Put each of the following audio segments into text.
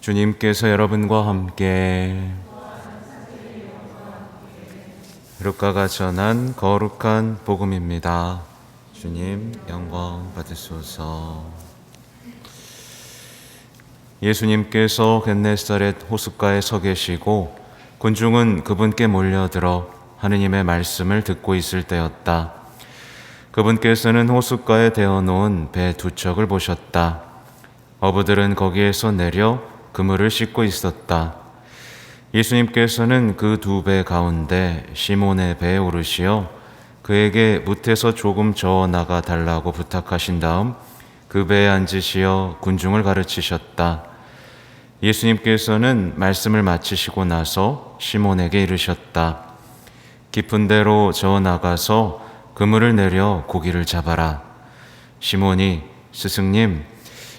주님께서 여러분과 함께 루카가 전한 거룩한 복음입니다. 주님 영광 받으소서. 예수님께서 겟네사렛 호숫가에 서 계시고 군중은 그분께 몰려들어 하느님의 말씀을 듣고 있을 때였다. 그분께서는 호숫가에 대어놓은 배 두 척을 보셨다. 어부들은 거기에서 내려 그물을 씻고 있었다. 예수님께서는 그 두 배 가운데 시몬의 배에 오르시어 그에게 뭇에서 조금 저어 나가 달라고 부탁하신 다음 그 배에 앉으시어 군중을 가르치셨다. 예수님께서는 말씀을 마치시고 나서 시몬에게 이르셨다. 깊은 데로 저어 나가서 그물을 내려 고기를 잡아라. 시몬이 스승님,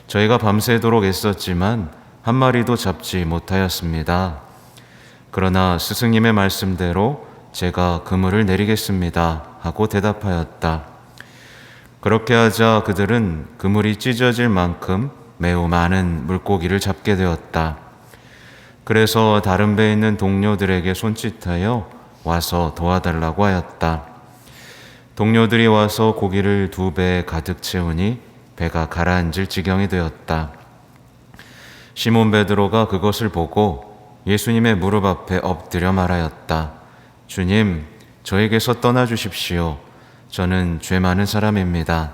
저희가 밤새도록 애썼지만 한 마리도 잡지 못하였습니다. 그러나 스승님의 말씀대로 제가 그물을 내리겠습니다 하고 대답하였다. 그렇게 하자 그들은 그물이 찢어질 만큼 매우 많은 물고기를 잡게 되었다. 그래서 다른 배에 있는 동료들에게 손짓하여 와서 도와달라고 하였다. 동료들이 와서 고기를 두 배에 가득 채우니 배가 가라앉을 지경이 되었다. 시몬 베드로가 그것을 보고 예수님의 무릎 앞에 엎드려 말하였다. 주님, 저에게서 떠나주십시오. 저는 죄 많은 사람입니다.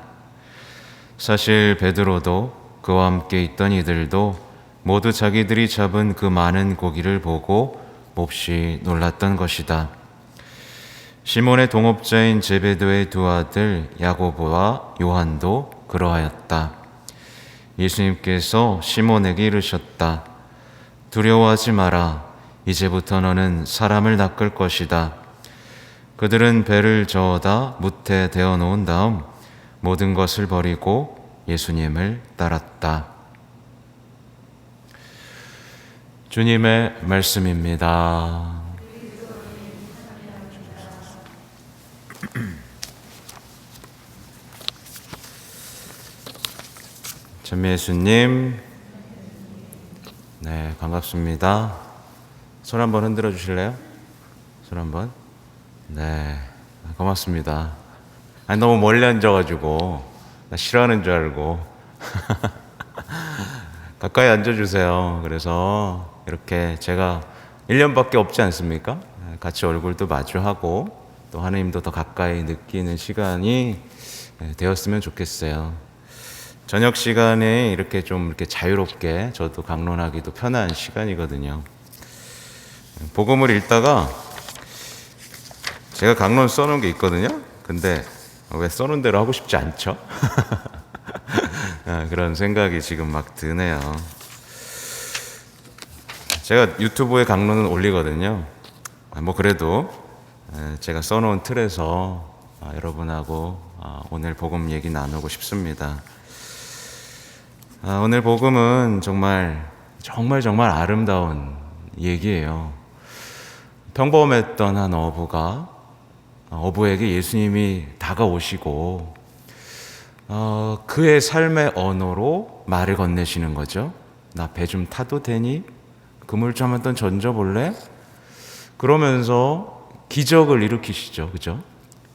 사실 베드로도 그와 함께 있던 이들도 모두 자기들이 잡은 그 많은 고기를 보고 몹시 놀랐던 것이다. 시몬의 동업자인 제베드의 두 아들 야고보와 요한도 그러하였다. 예수님께서 시몬에게 이르셨다. 두려워하지 마라. 이제부터 너는 사람을 낚을 것이다. 그들은 배를 저어다 뭇에 대어 놓은 다음 모든 것을 버리고 예수님을 따랐다. 주님의 말씀입니다. 전미예수님, 네, 반갑습니다. 손 한번 흔들어 주실래요? 손 한번. 네, 고맙습니다. 아니, 너무 멀리 앉아가지고 나 싫어하는 줄 알고 가까이 앉아주세요. 그래서 이렇게 제가 1년밖에 없지 않습니까? 같이 얼굴도 마주하고 또 하나님도 더 가까이 느끼는 시간이 되었으면 좋겠어요. 저녁 시간에 이렇게 좀 이렇게 자유롭게 저도 강론하기도 편한 시간이거든요. 복음을 읽다가 제가 강론 써놓은 게 있거든요. 근데 왜 써놓은 대로 하고 싶지 않죠? 그런 생각이 지금 막 드네요. 제가 유튜브에 강론은 올리거든요. 뭐 그래도 제가 써놓은 틀에서 여러분하고 오늘 복음 얘기 나누고 싶습니다. 오늘 복음은 정말 아름다운 얘기예요. 평범했던 한 어부에게 예수님이 다가오시고 그의 삶의 언어로 말을 건네시는 거죠. 나 배 좀 타도 되니? 그물 좀 한번 던져볼래? 그러면서 기적을 일으키시죠. 그죠?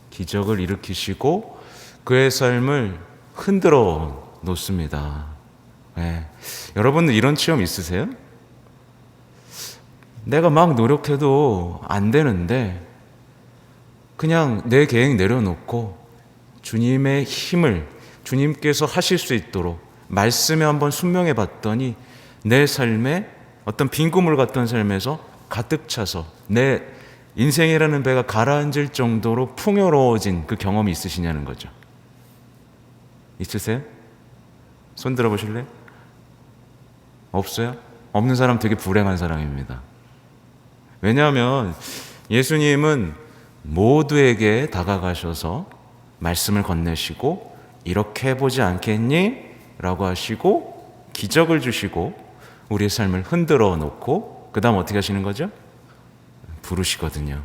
기적을 일으키시고 그의 삶을 흔들어 놓습니다. 네. 여러분들 이런 체험 있으세요? 내가 막 노력해도 안 되는데 그냥 내 계획 내려놓고 주님의 힘을 주님께서 하실 수 있도록 말씀에 한번 순명해 봤더니 내 삶에 어떤 빈 구물 같던 삶에서 가득 차서 내 인생이라는 배가 가라앉을 정도로 풍요로워진 그 경험이 있으시냐는 거죠. 있으세요? 손 들어보실래요? 없어요? 없는 사람 되게 불행한 사람입니다. 왜냐하면 예수님은 모두에게 다가가셔서 말씀을 건네시고 이렇게 해보지 않겠니? 라고 하시고 기적을 주시고 우리의 삶을 흔들어 놓고 그 다음 어떻게 하시는 거죠? 부르시거든요.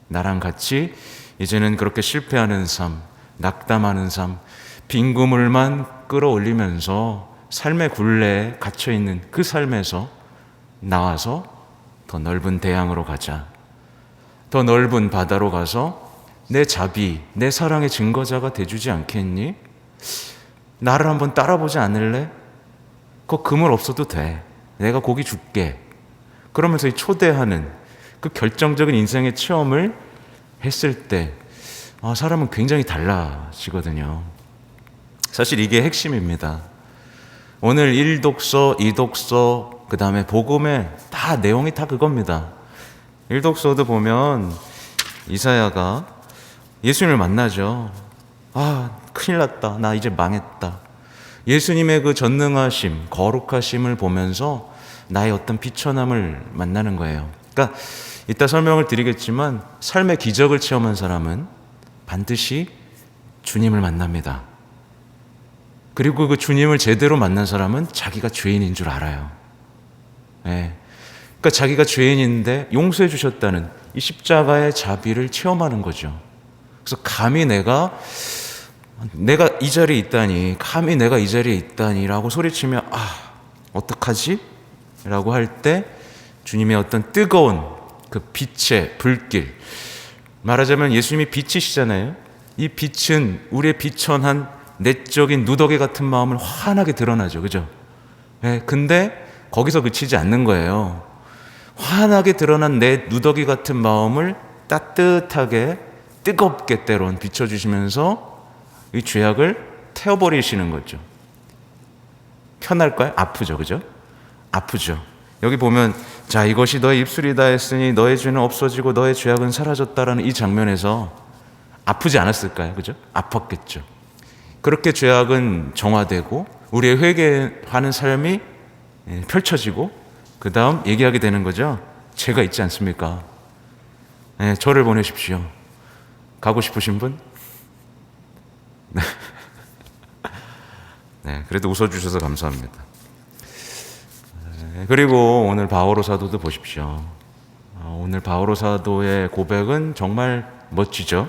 나랑 같이 이제는 그렇게 실패하는 삶, 낙담하는 삶, 빈 구물만 끌어올리면서 삶의 굴레에 갇혀있는 그 삶에서 나와서 더 넓은 대양으로 가자. 더 넓은 바다로 가서 내 자비, 내 사랑의 증거자가 돼주지 않겠니? 나를 한번 따라보지 않을래? 그 그물 없어도 돼. 내가 고기 줄게. 그러면서 이 초대하는 그 결정적인 인생의 체험을 했을 때 사람은 굉장히 달라지거든요. 사실 이게 핵심입니다. 오늘 1독서, 2독서, 그 다음에 복음의 다 내용이 다 그겁니다. 1독서도 보면 이사야가 예수님을 만나죠. 큰일 났다. 나 이제 망했다. 예수님의 그 전능하심, 거룩하심을 보면서 나의 어떤 비천함을 만나는 거예요. 그러니까 이따 설명을 드리겠지만 삶의 기적을 체험한 사람은 반드시 주님을 만납니다. 그리고 그 주님을 제대로 만난 사람은 자기가 죄인인 줄 알아요. 그러니까 자기가 죄인인데 용서해 주셨다는 이 십자가의 자비를 체험하는 거죠. 그래서 감히 내가 이 자리에 있다니, 감히 내가 이 자리에 있다니라고 소리치면 어떡하지? 라고 할 때 주님의 어떤 뜨거운 그 빛의 불길, 말하자면 예수님이 빛이시잖아요. 이 빛은 우리의 비천한 내적인 누더기 같은 마음을 환하게 드러나죠. 그죠? 근데 거기서 그치지 않는 거예요. 환하게 드러난 내 누더기 같은 마음을 따뜻하게 뜨겁게 때론 비춰주시면서 이 죄악을 태워버리시는 거죠. 편할까요? 아프죠. 그죠? 아프죠. 여기 보면 자, 이것이 너의 입술이다 했으니 너의 죄는 없어지고 너의 죄악은 사라졌다라는 이 장면에서 아프지 않았을까요? 그죠? 아팠겠죠. 그렇게 죄악은 정화되고 우리의 회개하는 삶이 펼쳐지고 그 다음 얘기하게 되는 거죠. 죄가 있지 않습니까? 저를 보내십시오. 가고 싶으신 분? 네, 그래도 웃어주셔서 감사합니다. 그리고 오늘 바오로 사도도 보십시오. 오늘 바오로 사도의 고백은 정말 멋지죠.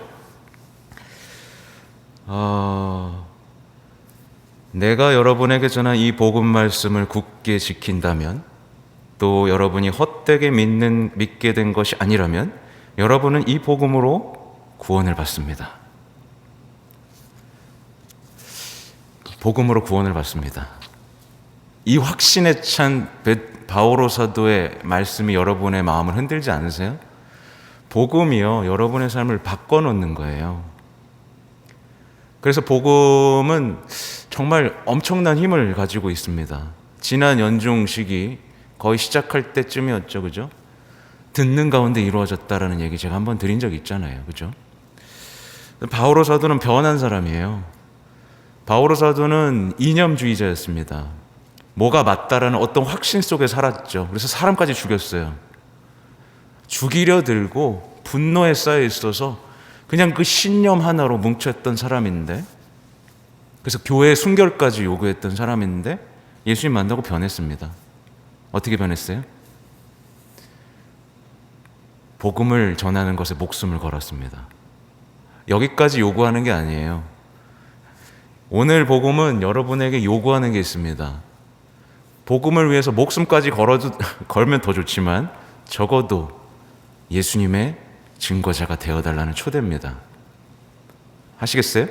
내가 여러분에게 전한 이 복음 말씀을 굳게 지킨다면, 또 여러분이 헛되게 믿게 된 것이 아니라면 여러분은 이 복음으로 구원을 받습니다. 복음으로 구원을 받습니다. 이 확신에 찬 바오로 사도의 말씀이 여러분의 마음을 흔들지 않으세요? 복음이요, 여러분의 삶을 바꿔놓는 거예요. 그래서 복음은 정말 엄청난 힘을 가지고 있습니다. 지난 연중 시기 거의 시작할 때쯤이었죠. 그죠? 듣는 가운데 이루어졌다라는 얘기 제가 한번 드린 적 있잖아요. 그죠? 바오로 사도는 변한 사람이에요. 바오로 사도는 이념주의자였습니다. 뭐가 맞다라는 어떤 확신 속에 살았죠. 그래서 사람까지 죽였어요. 죽이려 들고 분노에 쌓여 있어서 그냥 그 신념 하나로 뭉쳤던 사람인데, 그래서 교회 순결까지 요구했던 사람인데 예수님 만나고 변했습니다. 어떻게 변했어요? 복음을 전하는 것에 목숨을 걸었습니다. 여기까지 요구하는 게 아니에요. 오늘 복음은 여러분에게 요구하는 게 있습니다. 복음을 위해서 목숨까지 걸면 더 좋지만 적어도 예수님의 증거자가 되어달라는 초대입니다. 하시겠어요?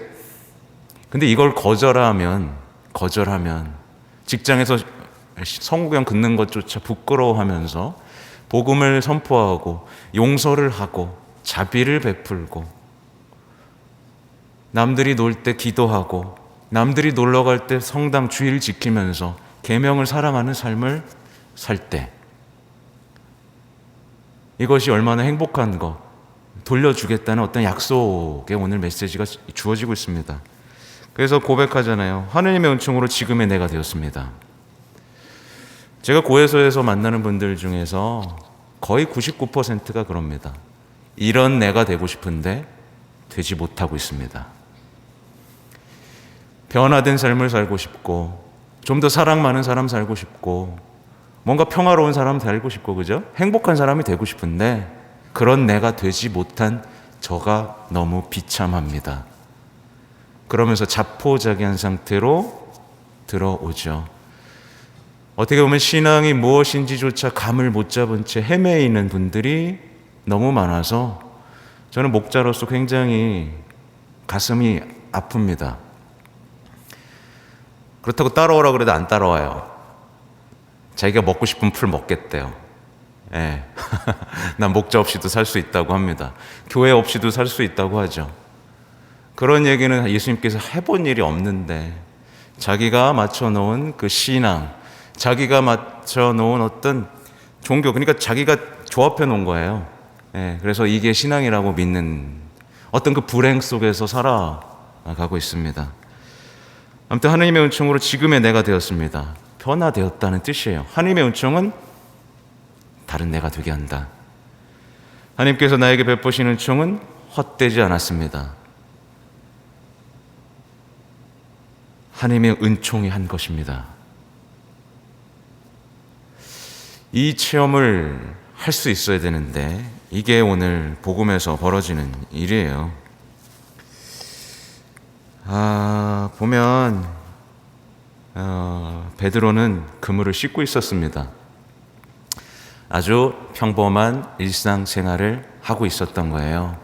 근데 이걸 거절하면 직장에서 성구경 긋는 것조차 부끄러워하면서 복음을 선포하고 용서를 하고 자비를 베풀고 남들이 놀 때 기도하고 남들이 놀러 갈 때 성당 주일 지키면서 계명을 사랑하는 삶을 살 때, 이것이 얼마나 행복한 것, 돌려주겠다는 어떤 약속의 오늘 메시지가 주어지고 있습니다. 그래서 고백하잖아요. 하느님의 은총으로 지금의 내가 되었습니다. 제가 고해소에서 만나는 분들 중에서 거의 99%가 그럽니다. 이런 내가 되고 싶은데 되지 못하고 있습니다. 변화된 삶을 살고 싶고, 좀 더 사랑 많은 사람 살고 싶고, 뭔가 평화로운 사람 살고 싶고, 그죠? 행복한 사람이 되고 싶은데 그런 내가 되지 못한 저가 너무 비참합니다. 그러면서 자포자기한 상태로 들어오죠. 어떻게 보면 신앙이 무엇인지조차 감을 못 잡은 채 헤매이는 분들이 너무 많아서 저는 목자로서 굉장히 가슴이 아픕니다. 그렇다고 따라오라 그래도 안 따라와요. 자기가 먹고 싶은 풀 먹겠대요. 예. 난 목자 없이도 살 수 있다고 합니다. 교회 없이도 살 수 있다고 하죠. 그런 얘기는 예수님께서 해본 일이 없는데 자기가 맞춰놓은 그 신앙, 자기가 맞춰놓은 어떤 종교, 그러니까 자기가 조합해 놓은 거예요. 예. 그래서 이게 신앙이라고 믿는 어떤 그 불행 속에서 살아가고 있습니다. 아무튼 하나님의 은총으로 지금의 내가 되었습니다. 변화되었다는 뜻이에요. 하나님의 은총은 다른 내가 되게 한다. 하나님께서 나에게 베푸신 은총은 헛되지 않았습니다. 하나님의 은총이 한 것입니다. 이 체험을 할 수 있어야 되는데 이게 오늘 복음에서 벌어지는 일이에요. 보면 베드로는 그물을 씻고 있었습니다. 아주 평범한 일상생활을 하고 있었던 거예요.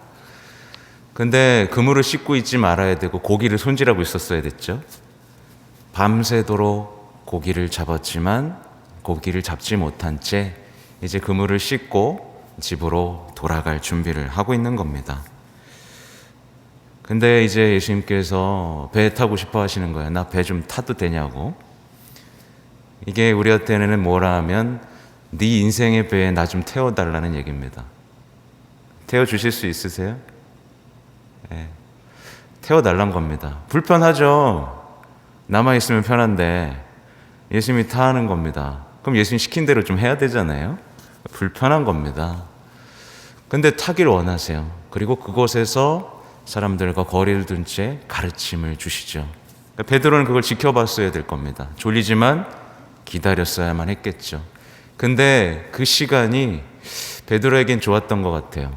근데 그물을 씻고 있지 말아야 되고 고기를 손질하고 있었어야 됐죠. 밤새도록 고기를 잡았지만 고기를 잡지 못한 채 이제 그물을 씻고 집으로 돌아갈 준비를 하고 있는 겁니다. 근데 이제 예수님께서 배 타고 싶어 하시는 거예요. 나 배 좀 타도 되냐고. 이게 우리한테는 뭐라 하면 네 인생의 배에 나 좀 태워달라는 얘기입니다. 태워주실 수 있으세요? 네. 태워달란 겁니다. 불편하죠. 남아있으면 편한데 예수님이 타는 겁니다. 그럼 예수님 시킨 대로 좀 해야 되잖아요. 불편한 겁니다. 근데 타길 원하세요. 그리고 그곳에서 사람들과 거리를 둔 채 가르침을 주시죠. 베드로는 그걸 지켜봤어야 될 겁니다. 졸리지만 기다렸어야만 했겠죠. 근데 그 시간이 베드로에겐 좋았던 것 같아요.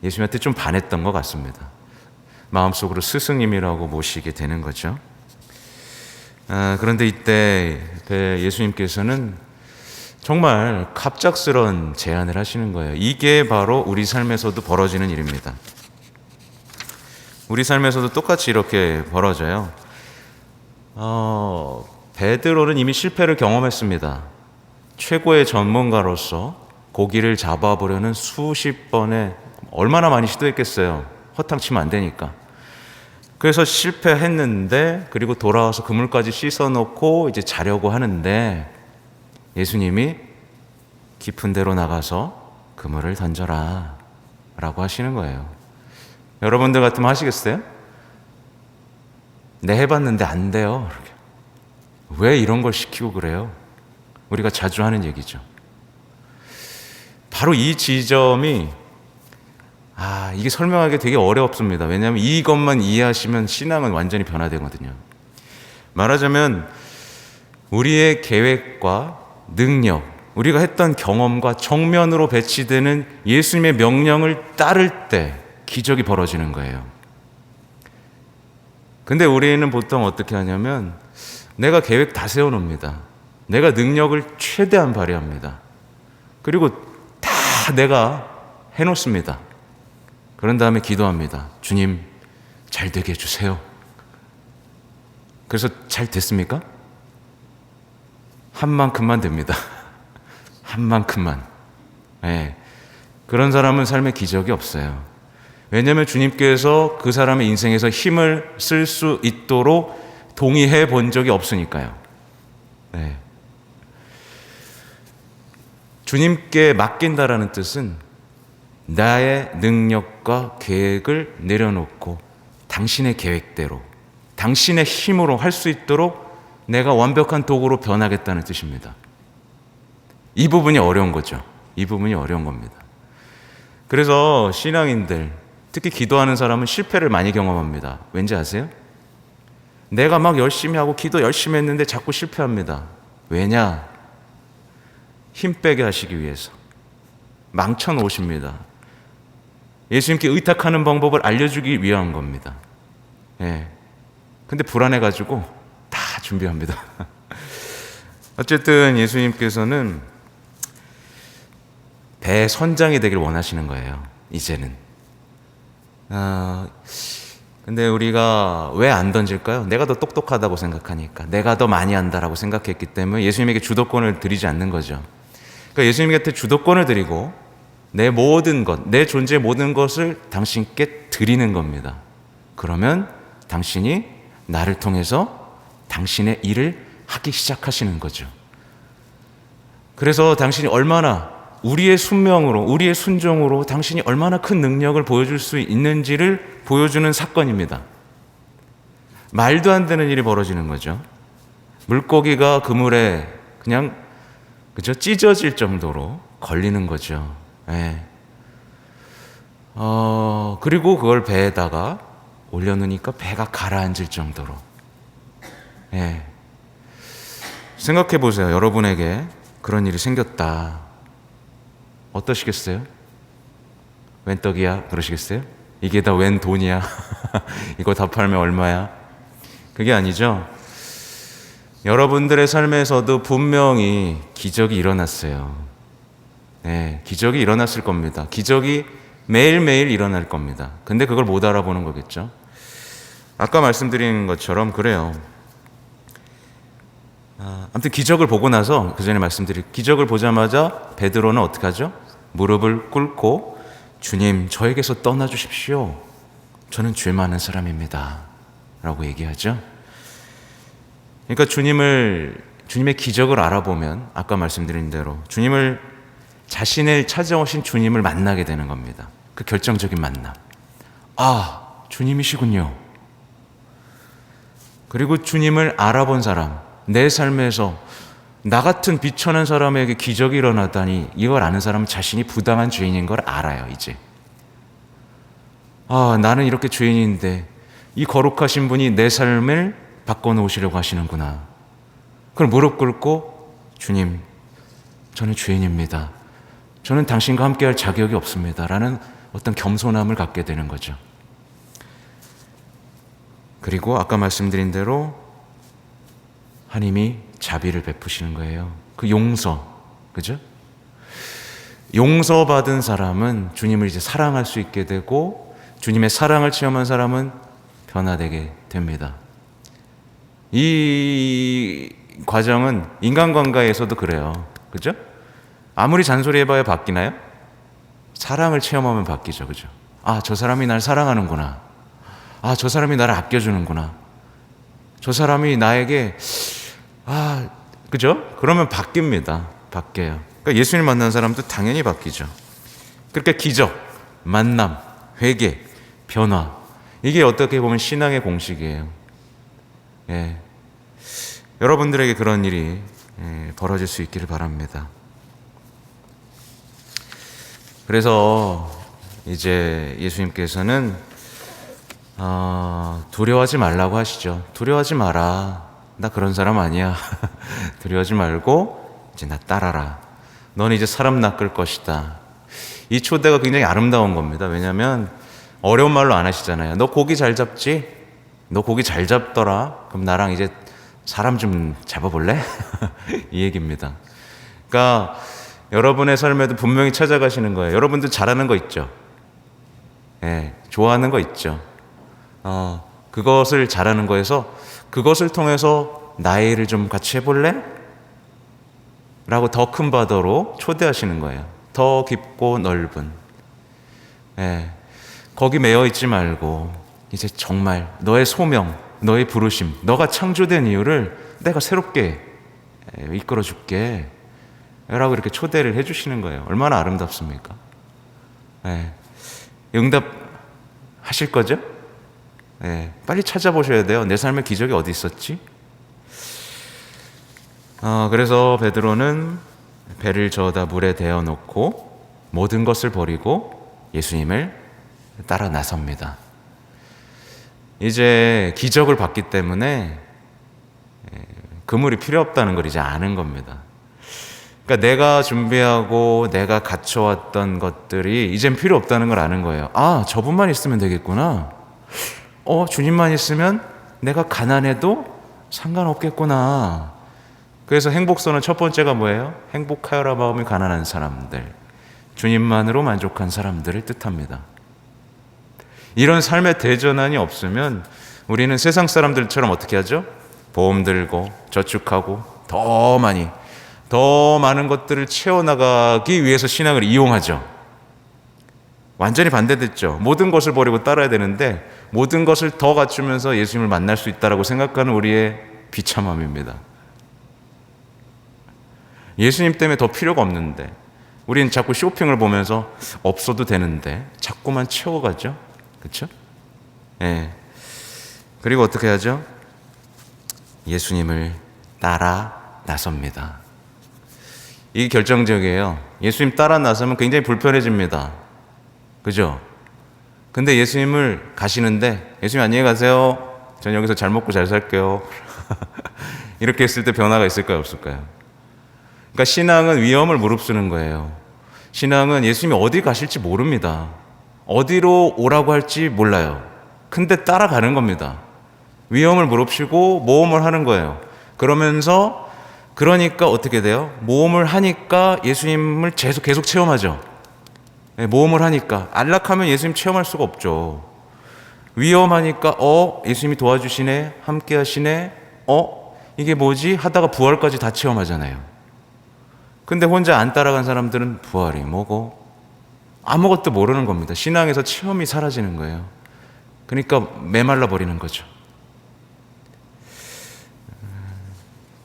예수님한테 좀 반했던 것 같습니다. 마음속으로 스승님이라고 모시게 되는 거죠. 그런데 이때 예수님께서는 정말 갑작스러운 제안을 하시는 거예요. 이게 바로 우리 삶에서도 벌어지는 일입니다. 우리 삶에서도 똑같이 이렇게 벌어져요. 베드로는 이미 실패를 경험했습니다. 최고의 전문가로서 고기를 잡아보려는 수십 번의 얼마나 많이 시도했겠어요. 허탕치면 안 되니까. 그래서 실패했는데 그리고 돌아와서 그물까지 씻어놓고 이제 자려고 하는데 예수님이 깊은 데로 나가서 그물을 던져라 라고 하시는 거예요. 여러분들 같으면 하시겠어요? 네, 해봤는데 안 돼요. 왜 이런 걸 시키고 그래요? 우리가 자주 하는 얘기죠. 바로 이 지점이 이게 설명하기 되게 어렵습니다. 왜냐하면 이것만 이해하시면 신앙은 완전히 변화되거든요. 말하자면 우리의 계획과 능력, 우리가 했던 경험과 정면으로 배치되는 예수님의 명령을 따를 때 기적이 벌어지는 거예요. 근데 우리는 보통 어떻게 하냐면 내가 계획 다 세워놓습니다. 내가 능력을 최대한 발휘합니다. 그리고 다 내가 해놓습니다. 그런 다음에 기도합니다. 주님, 잘 되게 해주세요. 그래서 잘 됐습니까? 한 만큼만 됩니다. 한 만큼만. 네. 그런 사람은 삶에 기적이 없어요. 왜냐하면 주님께서 그 사람의 인생에서 힘을 쓸 수 있도록 동의해 본 적이 없으니까요. 네. 주님께 맡긴다라는 뜻은 나의 능력과 계획을 내려놓고 당신의 계획대로, 당신의 힘으로 할 수 있도록 내가 완벽한 도구로 변하겠다는 뜻입니다. 이 부분이 어려운 거죠. 이 부분이 어려운 겁니다. 그래서 신앙인들, 특히 기도하는 사람은 실패를 많이 경험합니다. 왠지 아세요? 내가 막 열심히 하고 기도 열심히 했는데 자꾸 실패합니다. 왜냐? 힘 빼게 하시기 위해서 망쳐놓으십니다. 예수님께 의탁하는 방법을 알려주기 위한 겁니다. 예. 근데 불안해가지고 다 준비합니다. 어쨌든 예수님께서는 배 선장이 되길 원하시는 거예요. 이제는. 근데 우리가 왜 안 던질까요? 내가 더 똑똑하다고 생각하니까, 내가 더 많이 한다라고 생각했기 때문에 예수님에게 주도권을 드리지 않는 거죠. 그러니까 예수님한테 주도권을 드리고 내 모든 것, 내 존재의 모든 것을 당신께 드리는 겁니다. 그러면 당신이 나를 통해서 당신의 일을 하기 시작하시는 거죠. 그래서 당신이 얼마나 우리의 순명으로, 우리의 순종으로 당신이 얼마나 큰 능력을 보여줄 수 있는지를 보여주는 사건입니다. 말도 안 되는 일이 벌어지는 거죠. 물고기가 그물에 그냥 찢어질 정도로 걸리는 거죠. 예. 그리고 그걸 배에다가 올려놓으니까 배가 가라앉을 정도로. 예. 생각해 보세요. 여러분에게 그런 일이 생겼다. 어떠시겠어요? 웬 떡이야? 그러시겠어요? 이게 다 웬 돈이야? 이거 다 팔면 얼마야? 그게 아니죠. 여러분들의 삶에서도 분명히 기적이 일어났어요. 네, 기적이 일어났을 겁니다. 기적이 매일매일 일어날 겁니다. 근데 그걸 못 알아보는 거겠죠. 아까 말씀드린 것처럼 그래요. 아무튼 기적을 보고 나서 그 전에 말씀드린 기적을 보자마자 베드로는 어떻게 하죠? 무릎을 꿇고 주님, 저에게서 떠나 주십시오. 저는 죄 많은 사람입니다. 라고 얘기하죠. 그러니까 주님의 기적을 알아보면 아까 말씀드린 대로 자신을 찾아오신 주님을 만나게 되는 겁니다. 그 결정적인 만남. 주님이시군요. 그리고 주님을 알아본 사람, 내 삶에서 나 같은 비천한 사람에게 기적이 일어나다니 이걸 아는 사람은 자신이 부당한 죄인인 걸 알아요. 이제 나는 이렇게 죄인인데 이 거룩하신 분이 내 삶을 바꿔놓으시려고 하시는구나. 그걸 무릎 꿇고 주님, 저는 죄인입니다. 저는 당신과 함께할 자격이 없습니다. 라는 어떤 겸손함을 갖게 되는 거죠. 그리고 아까 말씀드린 대로 하나님이 자비를 베푸시는 거예요. 그 용서, 그죠? 용서받은 사람은 주님을 이제 사랑할 수 있게 되고 주님의 사랑을 체험한 사람은 변화되게 됩니다. 이 과정은 인간관계에서도 그래요. 그죠? 아무리 잔소리해봐야 바뀌나요? 사랑을 체험하면 바뀌죠. 그죠? 저 사람이 날 사랑하는구나. 저 사람이 나를 아껴주는구나. 저 사람이 나에게 그죠? 그러면 바뀝니다. 바뀌어요. 그러니까 예수님 만난 사람도 당연히 바뀌죠. 그렇게 기적, 만남, 회개, 변화, 이게 어떻게 보면 신앙의 공식이에요. 예. 여러분들에게 그런 일이 벌어질 수 있기를 바랍니다. 그래서 이제 예수님께서는 두려워하지 말라고 하시죠. 두려워하지 마라. 나 그런 사람 아니야. 두려워하지 말고 이제 나 따라라. 너는 이제 사람 낚을 것이다. 이 초대가 굉장히 아름다운 겁니다. 왜냐하면 어려운 말로 안 하시잖아요. 너 고기 잘 잡지? 너 고기 잘 잡더라. 그럼 나랑 이제 사람 좀 잡아볼래? 이 얘기입니다. 그러니까 여러분의 삶에도 분명히 찾아가시는 거예요. 여러분들 잘하는 거 있죠? 예, 좋아하는 거 있죠? 그것을 잘하는 거에서 그것을 통해서 나의 일을 좀 같이 해볼래? 라고 더 큰 바다로 초대하시는 거예요. 더 깊고 넓은. 예, 거기 매여 있지 말고 이제 정말 너의 소명, 너의 부르심, 너가 창조된 이유를 내가 새롭게 이끌어 줄게 라고 이렇게 초대를 해주시는 거예요. 얼마나 아름답습니까? 예, 응답하실 거죠? 예, 빨리 찾아보셔야 돼요. 내 삶의 기적이 어디 있었지? 그래서 베드로는 배를 저어다 물에 대어놓고 모든 것을 버리고 예수님을 따라 나섭니다. 이제 기적을 봤기 때문에 그물이 필요 없다는 걸 이제 아는 겁니다. 그러니까 내가 준비하고 내가 갖춰왔던 것들이 이젠 필요 없다는 걸 아는 거예요. 저분만 있으면 되겠구나. 주님만 있으면 내가 가난해도 상관없겠구나. 그래서 행복선은 첫 번째가 뭐예요? 행복하여라 마음이 가난한 사람들, 주님만으로 만족한 사람들을 뜻합니다. 이런 삶의 대전환이 없으면 우리는 세상 사람들처럼 어떻게 하죠? 보험 들고 저축하고 더 많은 것들을 채워나가기 위해서 신앙을 이용하죠. 완전히 반대됐죠. 모든 것을 버리고 따라야 되는데 모든 것을 더 갖추면서 예수님을 만날 수 있다고 생각하는 우리의 비참함입니다. 예수님 때문에 더 필요가 없는데 우리는 자꾸 쇼핑을 보면서 없어도 되는데 자꾸만 채워가죠. 그렇죠? 예. 그리고 어떻게 하죠? 예수님을 따라 나섭니다. 이게 결정적이에요. 예수님 따라 나서면 굉장히 불편해집니다. 그죠? 근데 예수님을 가시는데 예수님 안녕히 가세요. 전 여기서 잘 먹고 잘 살게요. 이렇게 했을 때 변화가 있을까요? 없을까요? 그러니까 신앙은 위험을 무릅쓰는 거예요. 신앙은 예수님이 어디 가실지 모릅니다. 어디로 오라고 할지 몰라요. 근데 따라가는 겁니다. 위험을 무릅쓰고 모험을 하는 거예요. 그러니까 어떻게 돼요? 모험을 하니까 예수님을 계속 체험하죠. 모험을 하니까. 안락하면 예수님 체험할 수가 없죠. 위험하니까 예수님이 도와주시네, 함께 하시네, 이게 뭐지? 하다가 부활까지 다 체험하잖아요. 근데 혼자 안 따라간 사람들은 부활이 뭐고 아무것도 모르는 겁니다. 신앙에서 체험이 사라지는 거예요. 그러니까 메말라 버리는 거죠.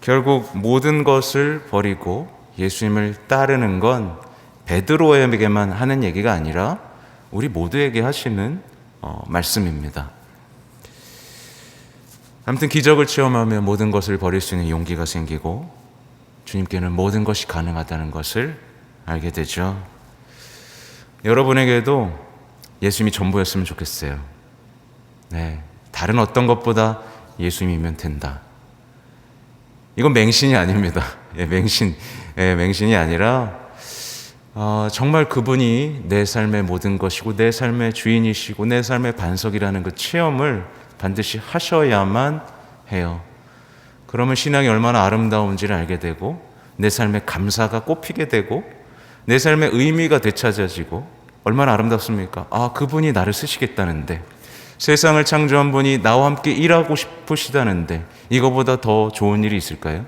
결국 모든 것을 버리고 예수님을 따르는 건 베드로에게만 하는 얘기가 아니라 우리 모두에게 하시는 말씀입니다. 아무튼 기적을 체험하며 모든 것을 버릴 수 있는 용기가 생기고 주님께는 모든 것이 가능하다는 것을 알게 되죠. 여러분에게도 예수님이 전부였으면 좋겠어요. 네, 다른 어떤 것보다 예수님이면 된다. 이건 맹신이 아닙니다. 맹신이 아니라 정말 그분이 내 삶의 모든 것이고 내 삶의 주인이시고 내 삶의 반석이라는 그 체험을 반드시 하셔야만 해요. 그러면 신앙이 얼마나 아름다운지를 알게 되고 내 삶의 감사가 꽃피게 되고 내 삶의 의미가 되찾아지고 얼마나 아름답습니까? 그분이 나를 쓰시겠다는데 세상을 창조한 분이 나와 함께 일하고 싶으시다는데 이거보다 더 좋은 일이 있을까요?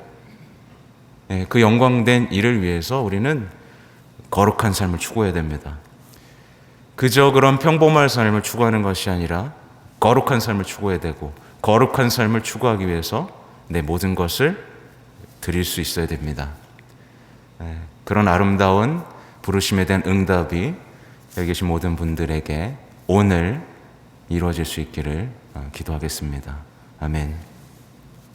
그 영광된 일을 위해서 우리는 거룩한 삶을 추구해야 됩니다. 그저 그런 평범한 삶을 추구하는 것이 아니라 거룩한 삶을 추구해야 되고 거룩한 삶을 추구하기 위해서 내 모든 것을 드릴 수 있어야 됩니다. 그런 아름다운 부르심에 대한 응답이 여기 계신 모든 분들에게 오늘 이루어질 수 있기를 기도하겠습니다. 아멘.